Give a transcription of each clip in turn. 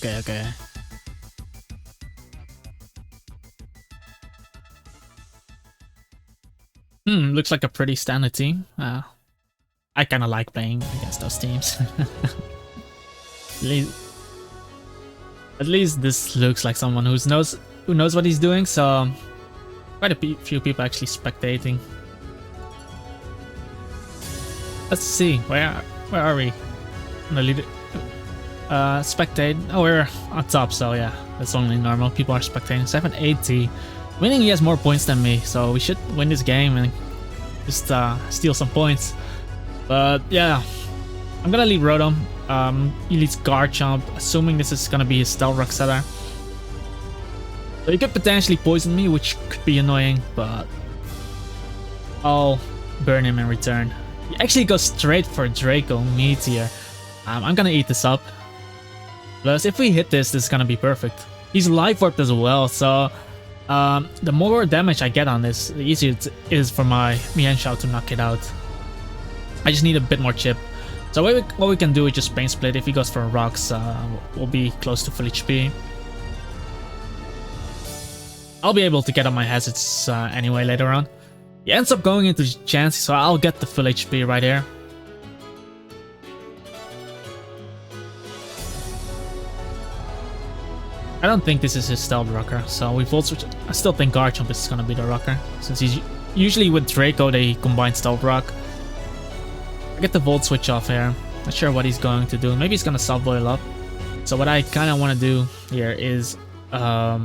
Okay, okay. Looks like a pretty standard team. I kind of like playing against those teams. At least this looks like someone who knows what he's doing. So quite a few people actually spectating. Let's see, where are we? On the leader, spectate. Oh, we're on top. So yeah, that's only normal. People are spectating. 780, meaning he has more points than me. So we should win this game and just steal some points. But yeah, I'm gonna leave Rotom. He leads Garchomp, assuming this is gonna be his Stealth Rock setter. So he could potentially poison me, which could be annoying, but I'll burn him in return. He actually goes straight for Draco Meteor. I'm gonna eat this up. Plus, if we hit this, this is gonna be perfect. He's Life Orb as well, so the more damage I get on this, the easier it is for my Mienshao to knock it out. I just need a bit more chip. So what we can do is just Pain Split. If he goes for rocks, we'll be close to full HP. I'll be able to get on my hazards anyway later on. He ends up going into Chansey, so I'll get the full HP right here. I don't think this is his Stealth Rocker, so we Volt Switch. I still think Garchomp is gonna be the Rocker, since he's usually with Draco they combine Stealth Rock. I get the Volt Switch off here. Not sure what he's going to do. Maybe he's gonna Soft Boil up. So what I kind of want to do here is I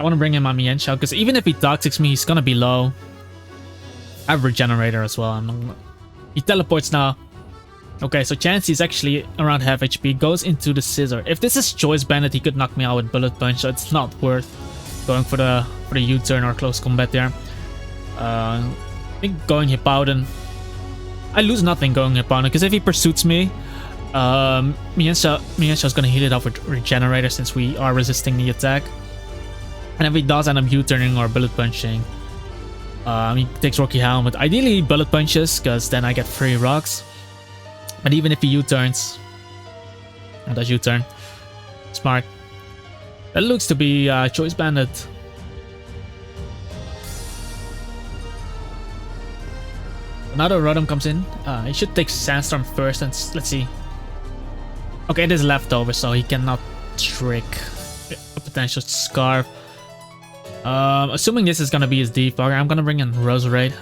want to bring in my Mienshao, because even if he Toxics me, he's gonna be low. I have Regenerator as well. He teleports now. Okay, so Chansey is actually around half HP. Goes into the Scissor. If this is Choice Bandit, he could knock me out with Bullet Punch, so it's not worth going for the U-turn or close combat there. I think going Hippowdon, I lose nothing going Hippowdon, because if he pursues me, Mienshao is gonna heal it up with Regenerator since we are resisting the attack. And if he does end up U-turning or Bullet Punching, he takes Rocky Helmet. Ideally, he Bullet Punches, because then I get free rocks. But even if he U-turns, does U-turn? Smart. That looks to be Choice Bandit. Another Rotom comes in. He should take Sandstorm first, and let's see. Okay, it is leftover, so he cannot trick a potential Scarf. Assuming this is gonna be his Defogger, I'm gonna bring in Roserade.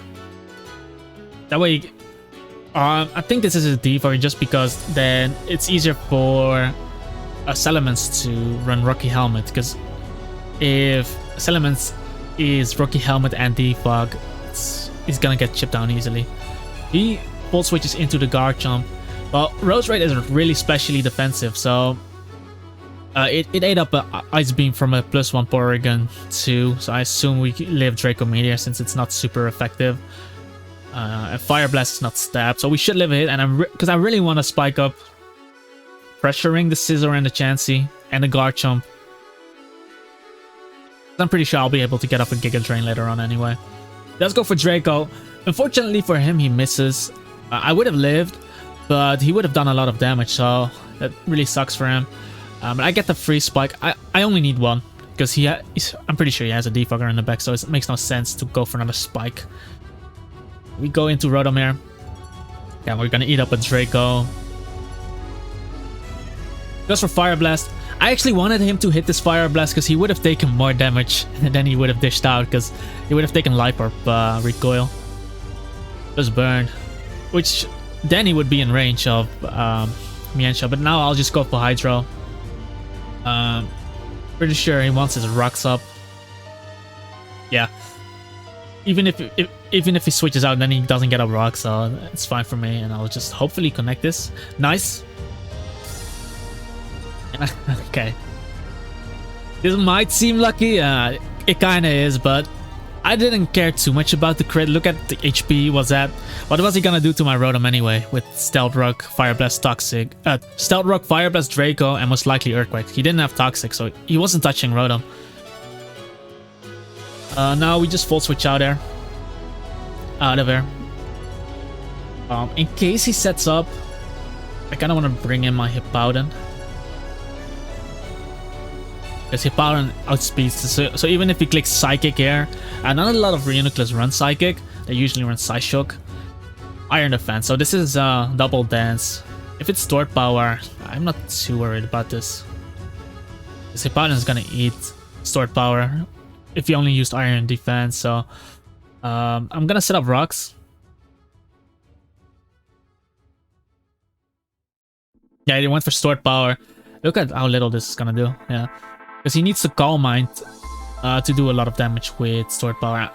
That way, I think this is his Defogger just because then it's easier for Salamence to run Rocky Helmet. Because if Salamence is Rocky Helmet and Defog, he's gonna get chipped down easily. He Volt Switches into the Garchomp. Well, Roserade is really specially defensive, so it ate up an Ice Beam from a +1 Porygon too, so I assume we live Draco Meteor since it's not super effective. And Fire Blast is not stabbed, so we should live a hit. And because I really want to spike up, pressuring the Scissor and the Chansey and the Garchomp. I'm pretty sure I'll be able to get up a Giga Drain later on anyway. Let's go for Draco. Unfortunately for him, he misses. I would have lived, but he would have done a lot of damage, so that really sucks for him. I get the free spike. I only need one, because I'm pretty sure he has a Defogger in the back, so it makes no sense to go for another spike. We go into Rotom here. Yeah, we're gonna eat up a Draco. Goes for Fire Blast. I actually wanted him to hit this Fire Blast because he would have taken more damage and then he would have dished out, because he would have taken Life Orb Recoil. Just Burn. Which then he would be in range of Mienshao, but now I'll just go for Hydro. Pretty sure he wants his rocks up. Yeah. Even if he switches out, then he doesn't get a rock, so it's fine for me, and I'll just hopefully connect this. Nice. Okay. This might seem lucky. It kinda is, but I didn't care too much about the crit. Look at the HP was at. What was he gonna do to my Rotom anyway with Stealth Rock, Fire Blast, Toxic? Stealth Rock, Fire Blast, Draco, and most likely Earthquake. He didn't have Toxic, so he wasn't touching Rotom. Now we just Volt Switch out there. Out of here. In case he sets up, I kind of want to bring in my Hippowdon. Because Hippowdon outspeeds, so even if he clicks Psychic here, and not a lot of Reuniclus run Psychic, they usually run Psyshock. Iron Defense, so this is double dance. If it's Stored Power, I'm not too worried about this. Because Hippowdon is gonna eat Stored Power if he only used Iron Defense, so I'm gonna set up rocks. Yeah, he went for Stored Power. Look at how little this is gonna do, yeah. Because he needs to Calm Mind to do a lot of damage with Stored Power.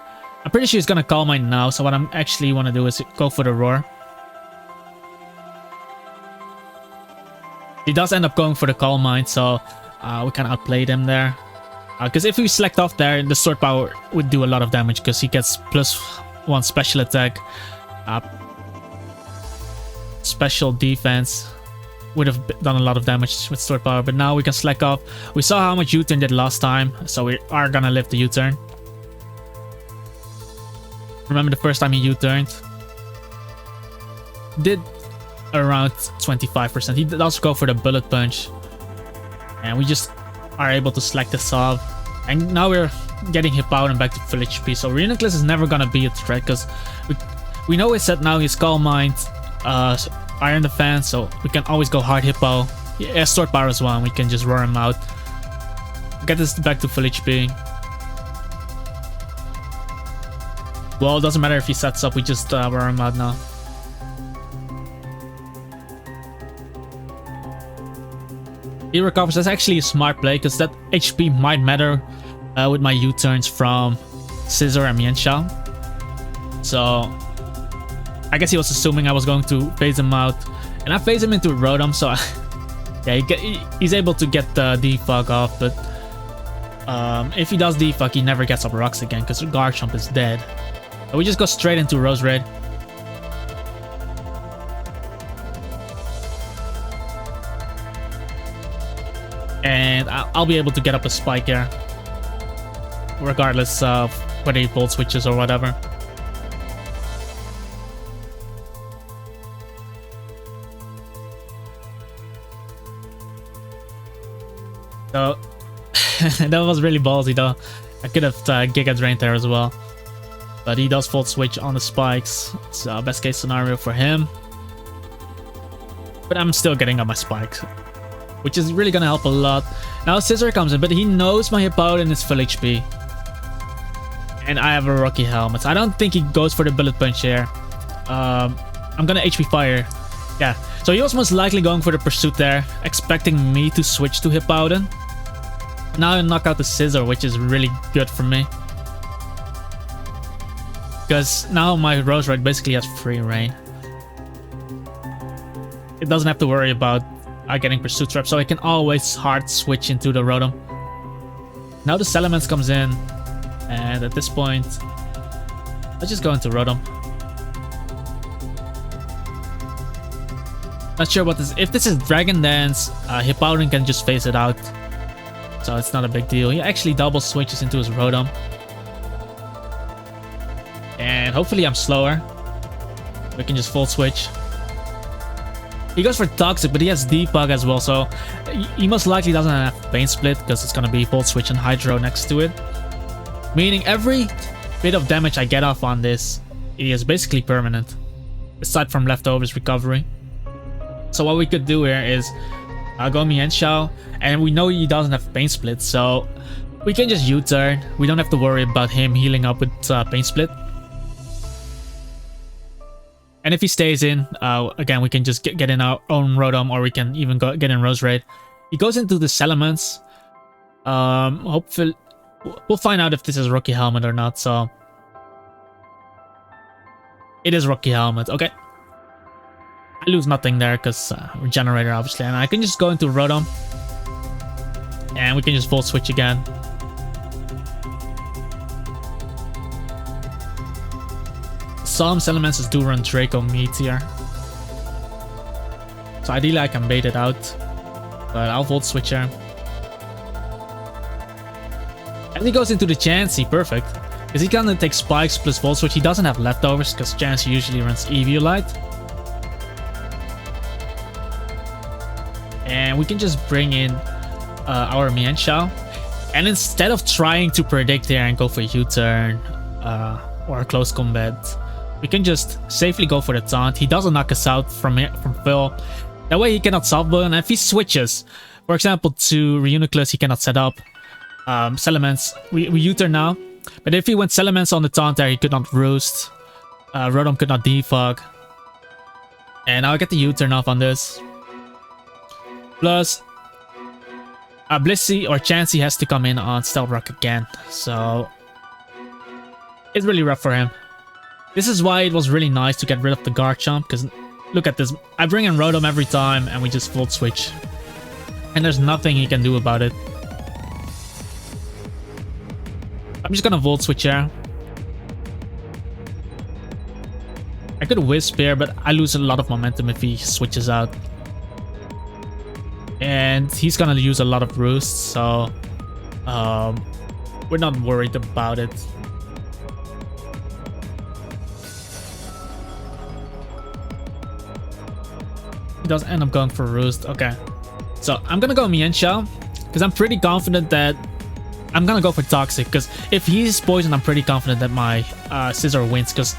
I'm pretty sure he's gonna Calm Mind now, so what I'm actually want to do is go for the Roar. He does end up going for the Calm Mind, so we can outplay him there. Because if we select off there, the Stored Power would do a lot of damage because he gets +1 special attack. Special defense would have done a lot of damage with Stored Power, but now we can slack off. We saw how much U-turn did last time, so we are gonna live the U-turn. Remember the first time he U-turned? Did around 25%. He does go for the Bullet Punch. And we just are able to select this off. And now we're getting Hippowdon back to full HP. So Reuniclus is never gonna be a threat because we know his set now. He's Calm Mind, Iron Defense, so we can always go hard Hippo. Yeah, Stored Power as well, and we can just roar him out. Get this back to full HP. Well, it doesn't matter if he sets up, we just roar him out now. He recovers. That's actually a smart play because that HP might matter with my U-turns from Scissor and Mienshao. So I guess he was assuming I was going to phase him out, and I phase him into Rotom, so yeah, he's able to get the defog off, but if he does defog, he never gets up rocks again because Garchomp is dead. So we just go straight into Roserade. And I'll be able to get up a Spike here, regardless of whether he Volt Switches or whatever. So that was really ballsy though. I could have Giga Drained there as well. But he does Volt Switch on the Spikes. So best case scenario for him. But I'm still getting up my Spikes, which is really gonna help a lot. Now Scissor comes in, but he knows my Hippowdon is full HP. And I have a Rocky Helmet. I don't think he goes for the Bullet Punch here. I'm gonna HP Fire. Yeah, so he was most likely going for the Pursuit there, expecting me to switch to Hippowdon. Now I knock out the Scissor, which is really good for me. Because now my Roserade basically has free reign. It doesn't have to worry about getting Pursuit Trap, so I can always hard switch into the Rotom. Now the Salamence comes in, and at this point, let's just go into Rotom. Not sure what this. If this is Dragon Dance, Hippowdon can just phase it out, so it's not a big deal. He actually double switches into his Rotom, and hopefully I'm slower. We can just full switch. He goes for Toxic, but he has Defog as well, so he most likely doesn't have Pain Split because it's gonna be Volt Switch and Hydro next to it. Meaning every bit of damage I get off on this is basically permanent, aside from Leftovers Recovery. So what we could do here is go Mienshao, and we know he doesn't have Pain Split, so we can just U-turn. We don't have to worry about him healing up with Pain Split. And if he stays in, again, we can just get in our own Rotom, or we can even get in Roserade. He goes into the Salamence. Hopefully, we'll find out if this is Rocky Helmet or not, so... It is Rocky Helmet, okay. I lose nothing there, because Regenerator, obviously, and I can just go into Rotom. And we can just Volt Switch again. Some Salamences do run Draco Meteor, so ideally I can bait it out, but I'll Volt Switch here. And he goes into the Chansey, perfect, because he can take Spikes plus Volt Switch. He doesn't have Leftovers because Chansey usually runs Eviolite. and we can just bring in our Mienshao. And instead of trying to predict here and go for U-turn or close combat, we can just safely go for the taunt. He doesn't knock us out from Phil. That way he cannot self-build, and if he switches, for example, to Reuniclus, he cannot set up Salamence. We U-turn now, but if he went Salamence on the taunt there, he could not roost. Rotom could not defog. And now I get the U-turn off on this. Plus, Blissey or Chansey has to come in on Stealth Rock again, so it's really rough for him. This is why it was really nice to get rid of the Garchomp, because look at this. I bring in Rotom every time and we just Volt Switch. And there's nothing he can do about it. I'm just gonna Volt Switch here. I could Wisp here, but I lose a lot of momentum if he switches out. And he's gonna use a lot of Roosts, so we're not worried about it. He does end up going for Roost. Okay, so I'm gonna go Mienshao because I'm pretty confident that I'm gonna go for Toxic, because if he's poisoned, I'm pretty confident that my Scizor wins, because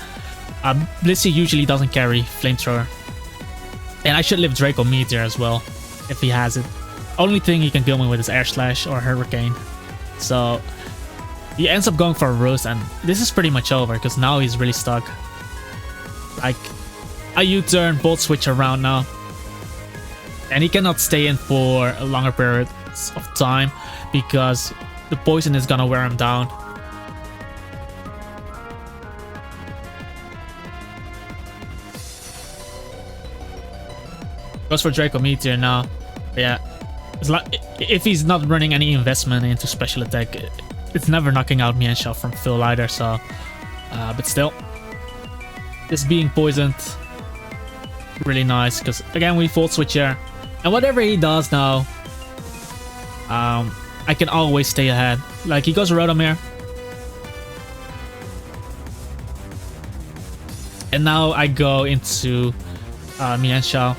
Blissey usually doesn't carry Flamethrower. And I should live Draco Meteor as well, if he has it. Only thing he can kill me with is Air Slash or Hurricane. So he ends up going for a Roost, and this is pretty much over, because now he's really stuck. Like, I U-turn, Bolt Switch around now. And he cannot stay in for a longer period of time, because the poison is gonna wear him down. Goes for Draco Meteor now. Yeah, it's like if he's not running any investment into special attack, it's never knocking out Mienshao from Phil either. So, but still, this being poisoned, really nice, because again we Volt Switch here, and whatever he does now, I can always stay ahead. Like, he goes Rotom here, and now I go into Mienshao.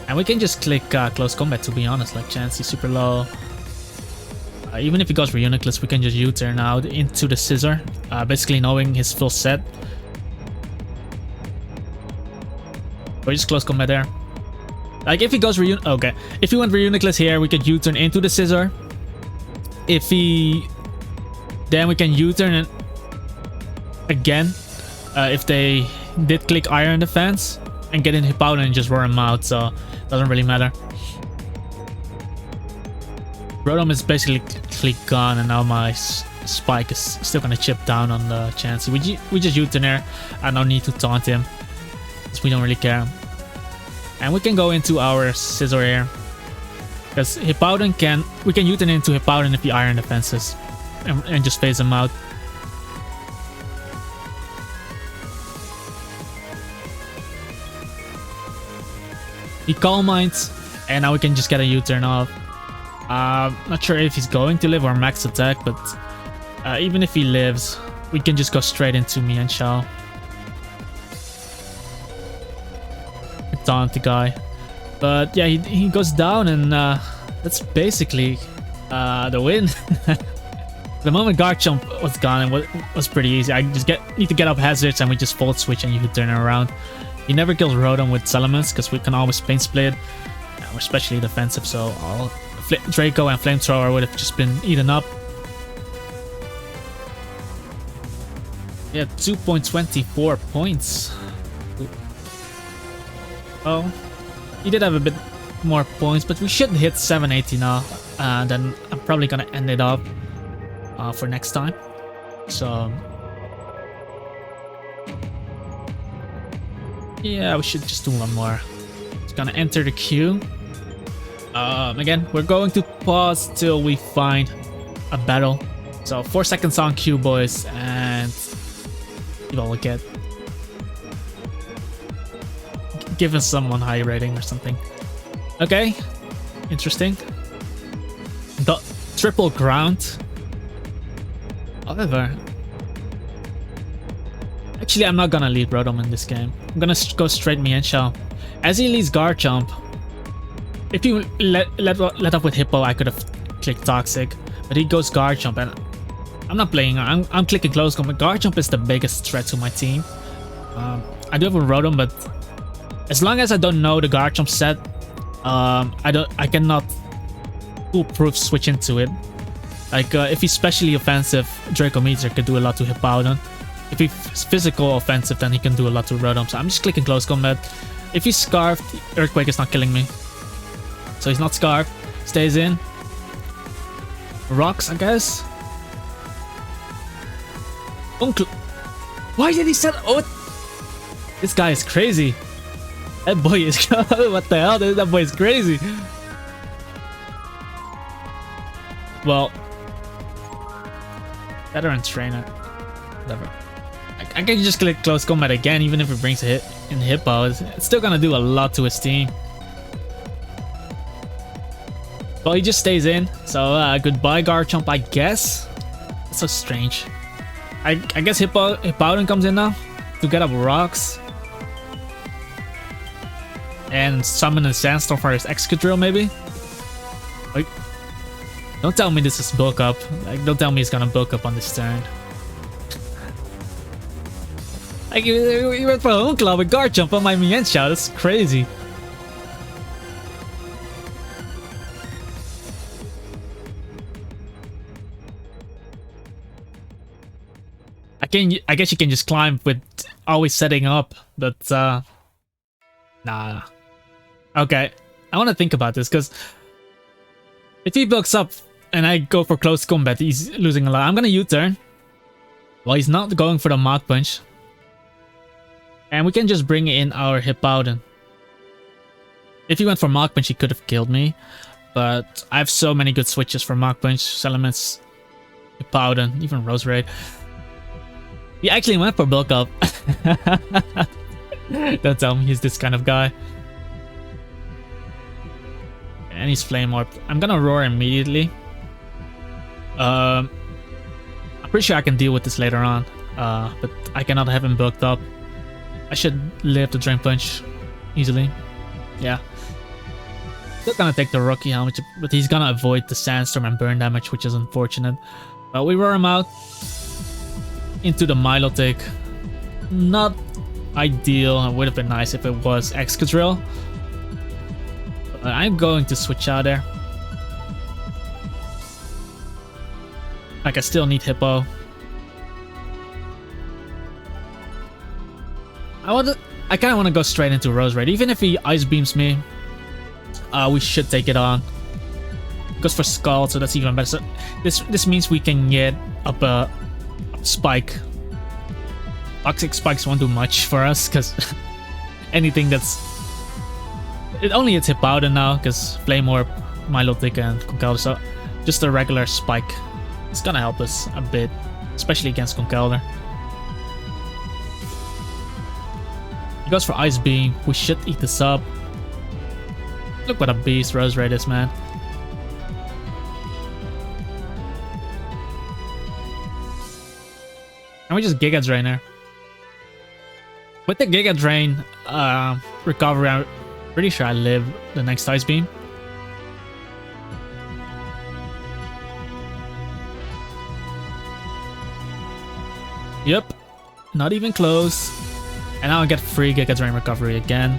And we can just click close combat, to be honest. Like, Chansey super low. Even if he goes for Reuniclus, we can just U-turn out into the Scizor, basically knowing his full set. Or just close combat there. Like, if he goes okay, if he went for Reuniclus here, we could U-turn into the Scizor. If he, then we can U-turn it again. If they did click Iron Defense and get in Hippowdon and just roar him out, so doesn't really matter. Rotom is basically gone, and now my Spike is still gonna chip down on the Chansey. We just U-turn there. I don't need to taunt him, because we don't really care. And we can go into our Scizor here, because Hippowdon we can U-turn into Hippowdon if he Iron Defenses, and just phase him out. He Calm Minds, and now we can just get a U-turn off. Not sure if he's going to live or max attack, but even if he lives, we can just go straight into Mienshao. Taunt the guy. But yeah, he goes down, and that's basically the win. The moment Garchomp was gone, it was pretty easy. I just need to get up hazards, and we just Volt Switch and you can turn it around. He never kills Rotom with Salamence, because we can always Pain Split. We're especially defensive, so all Draco and Flamethrower would have just been eaten up. Yeah, 2.24 points. Oh, he did have a bit more points, but we should hit 780 now. Then I'm probably gonna end it up for next time. So yeah, we should just do one more. It's gonna enter the queue. Again, we're going to pause till we find a battle. So 4 seconds on queue, boys, and you all get. Give us someone high rating or something. Okay, interesting. The triple ground. However, actually, I'm not gonna lead Rotom in this game. I'm gonna go straight Mienshao. As he leads Garchomp, if you let up with Hippo, I could have clicked Toxic, but he goes Guard Jump, and I'm not playing. I'm clicking Close Combat. Guard Jump is the biggest threat to my team. I do have a Rotom, but as long as I don't know the Guard Jump set, I cannot foolproof switch into it. Like if he's specially offensive, Draco Meteor could do a lot to Hippowdon. If he's physical offensive, then he can do a lot to Rotom. So I'm just clicking Close Combat. If he's Scarfed, Earthquake is not killing me. So he's not Scarfed. Stays in. Rocks, I guess. Why did he set... Oh, this guy is crazy. That boy is... What the hell? That boy is crazy. Well... Veteran Trainer. Whatever. I can just click Close Combat again, even if it brings a hit in Hippo. It's still gonna do a lot to his team. Well, he just stays in. So goodbye Guard Jump, I guess. That's so strange. I guess Hippowdon comes in now to get up rocks. And summon a Sandstorm for his Excadrill, maybe? Like, don't tell me this is bulk up. Like, don't tell me he's gonna bulk up on this turn. Like, he went for a Home Club with Guard Jump on my Mienshao. That's crazy. I guess you can just climb with always setting up, but nah. Okay, I want to think about this, because if he bulks up and I go for Close Combat, he's losing a lot. I'm gonna U-turn. Well, he's not going for the Mach Punch. And we can just bring in our Hippowdon. If he went for Mach Punch, he could have killed me. But I have so many good switches for Mach Punch, Salamence, Hippowdon, even Roserade. He actually went for bulk up. Don't tell me he's this kind of guy. And he's Flame Orb. I'm gonna Roar immediately. I'm pretty sure I can deal with this later on. But I cannot have him bulked up. I should live the Drain Punch easily. Yeah. Still gonna take the Rocky Helmet, but he's gonna avoid the Sandstorm and burn damage, which is unfortunate. But we roar him out into the Milotic. Not ideal. It would have been nice if it was Excadrill. But I'm going to switch out there. Like, I still need Hippo. I kind of want to go straight into Roserade. Even if he Ice Beams me, we should take it on. Goes for Scald, so that's even better. So this means we can get up a Spike. Toxic Spikes won't do much for us, because anything that's... It only hits Hippowdon now, because Flame Orb, Milotic, and Conkeldurr. So just a regular Spike is gonna help us a bit, especially against Conkeldurr. He goes for Ice Beam. We should eat this up. Look what a beast Roserade is, man. And we just Giga Drain her. With the Giga Drain recovery, I'm pretty sure I live the next Ice Beam. Yep, not even close. And now I get free Giga Drain recovery again.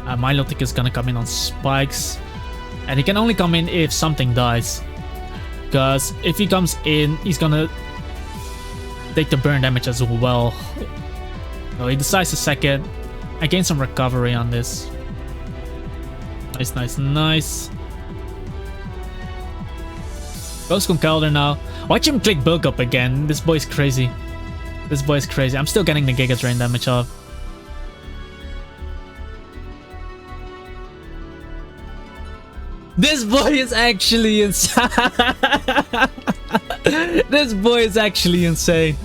Milotic is gonna come in on Spikes. And he can only come in if something dies. Because if he comes in, he's gonna take the burn damage as well. So he decides to second. I gain some recovery on this. Nice, nice, nice. Goes Conkeldurr now. Watch him click bulk up again. This boy's crazy. This boy's crazy. I'm still getting the Giga Drain damage off. This boy is actually insane. This boy is actually insane.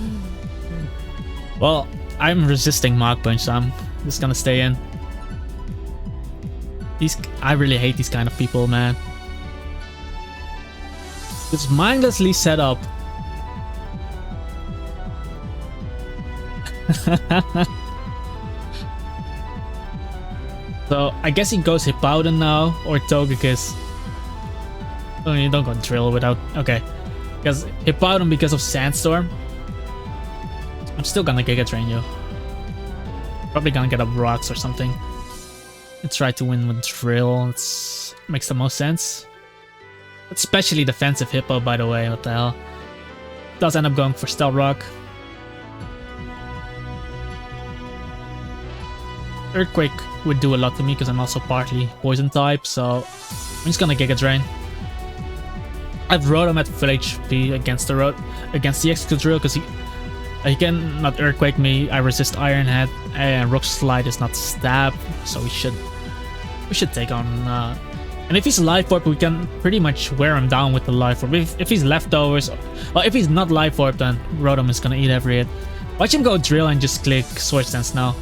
Well, I'm resisting Mach Punch, so I'm just gonna stay in. I really hate these kind of people, man. It's mindlessly set up. So I guess he goes Hippowdon now, or Togekiss. Oh, you don't go Drill without... Okay. Because Hippowdon because of Sandstorm. I'm still gonna Giga Drain you. Probably gonna get up Rocks or something. And try to win with Drill. It makes the most sense. Especially defensive Hippo, by the way. What the hell. Does end up going for Stealth Rock. Earthquake would do a lot to me because I'm also partly poison type, so I'm just gonna Giga Drain. I've Rotom at full HP against the Excadrill because he can not Earthquake me. I resist Iron Head, and Rock Slide is not stab, so we should take on. And if he's Life Orb, we can pretty much wear him down with the Life Orb. If he's leftovers, well, if he's not Life Orb, then Rotom is gonna eat every hit. Watch him go Drill and just click Swords Dance now.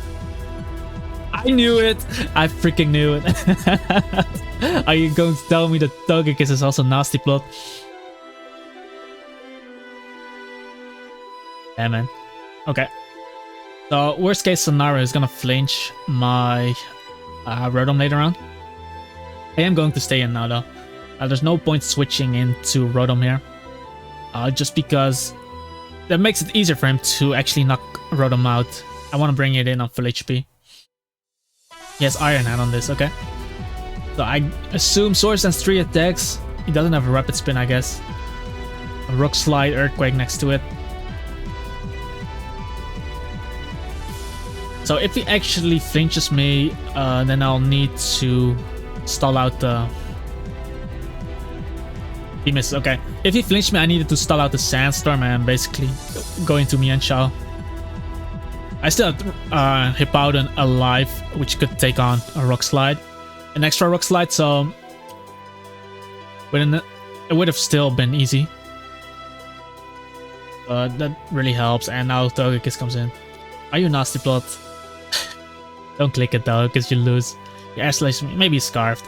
I knew it! I freaking knew it. Are you going to tell me that Togekiss is also Nasty Plot? Yeah, man. Okay. So, worst case scenario is gonna flinch my Rotom later on. I am going to stay in now, though. There's no point switching into Rotom here. Just because that makes it easier for him to actually knock Rotom out. I want to bring it in on full HP. He has Iron Hand on this, okay. So I assume Swords Dance 3 attacks. He doesn't have a Rapid Spin, I guess. A Rock Slide, Earthquake next to it. So if he actually flinches me, then I'll need to stall out the... He misses, okay. If he flinched me, I needed to stall out the Sandstorm and basically go into Mienshao. I still have Hippowdon alive, which could take on a Rock Slide. An extra Rock Slide, so... it would have still been easy. But that really helps, and now Togekiss comes in. Are you Nasty Plot? Don't click it though, because you lose. Your Air maybe Scarfed.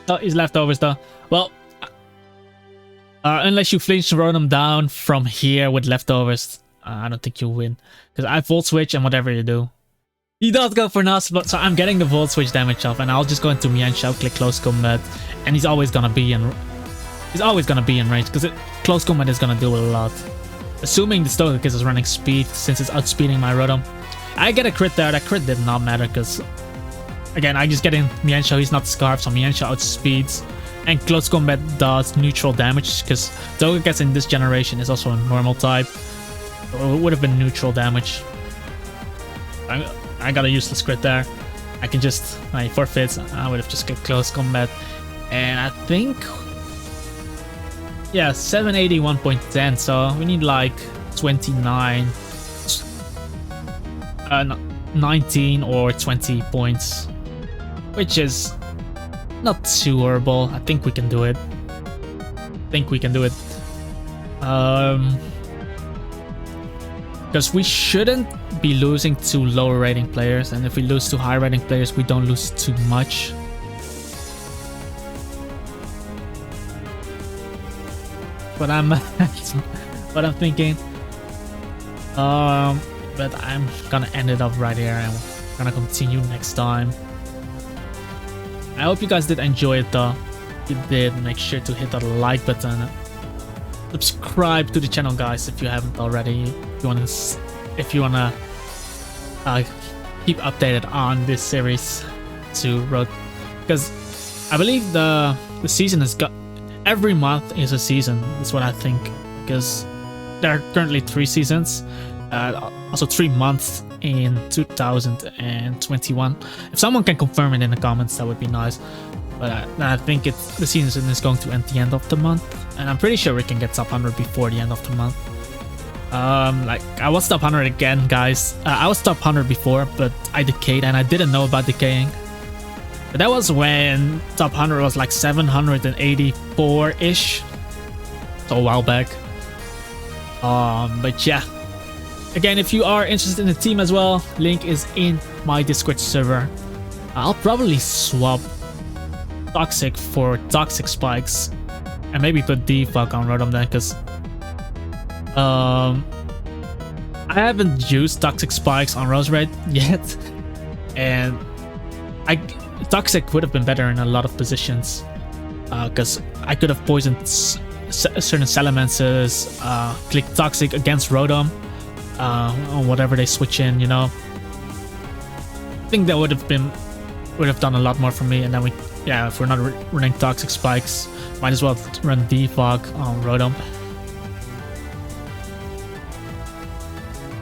Oh, he's leftovers though. Well, unless you flinch Rotom down from here with leftovers, I don't think you'll win. Because I Volt Switch and whatever you do. He does go for Nasty Plot, so I'm getting the Volt Switch damage off, and I'll just go into Mienshao, click Close Combat, and he's always gonna be in range, because Close Combat is gonna do a lot. Assuming the Togekiss is running speed, since it's outspeeding my Rotom. I get a crit there. That crit did not matter, because again, I just get in Mienshao, he's not Scarf, so Mienshao outspeeds. And Close Combat does neutral damage, because Togekiss in this generation is also a normal type. So it would have been neutral damage. I got a useless crit there. I can just, my forfeits, I would have just got Close Combat. And I think... yeah, 781.10, so we need like 29... 19 or 20 points. Which is not too horrible. I think we can do it. Because we shouldn't be losing to lower rating players, and if we lose to high rating players, we don't lose too much. What I'm thinking. But I'm gonna end it up right here, and we're gonna continue next time. I hope you guys did enjoy it though. If you did, make sure to hit that like button. Subscribe to the channel, guys, if you haven't already. If you wanna keep updated on this series to Road, because I believe the season has got every month is a season. That's what I think, because there are currently 3 seasons, also 3 months in 2021. If someone can confirm it in the comments, that would be nice. But I think the season is going to end the end of the month, and I'm pretty sure we can get top 100 before the end of the month. Like I was top 100 again, guys. I was top 100 before, but I decayed and I didn't know about decaying. But that was when top 100 was like 784-ish. So a while back. But yeah. Again, if you are interested in the team as well, link is in my Discord server. I'll probably swap Toxic for Toxic Spikes. And maybe put Defog on Rotom then, because I haven't used Toxic Spikes on Roserade yet, and Toxic would have been better in a lot of positions, because I could have poisoned certain Salamences, click Toxic against Rotom, on whatever they switch in, you know. I think that would have done a lot more for me, and then if we're not running Toxic Spikes, might as well run Defog on Rotom.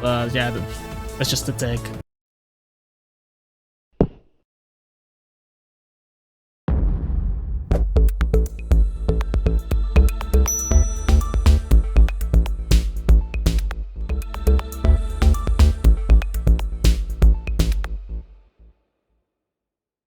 But yeah, that's just the take.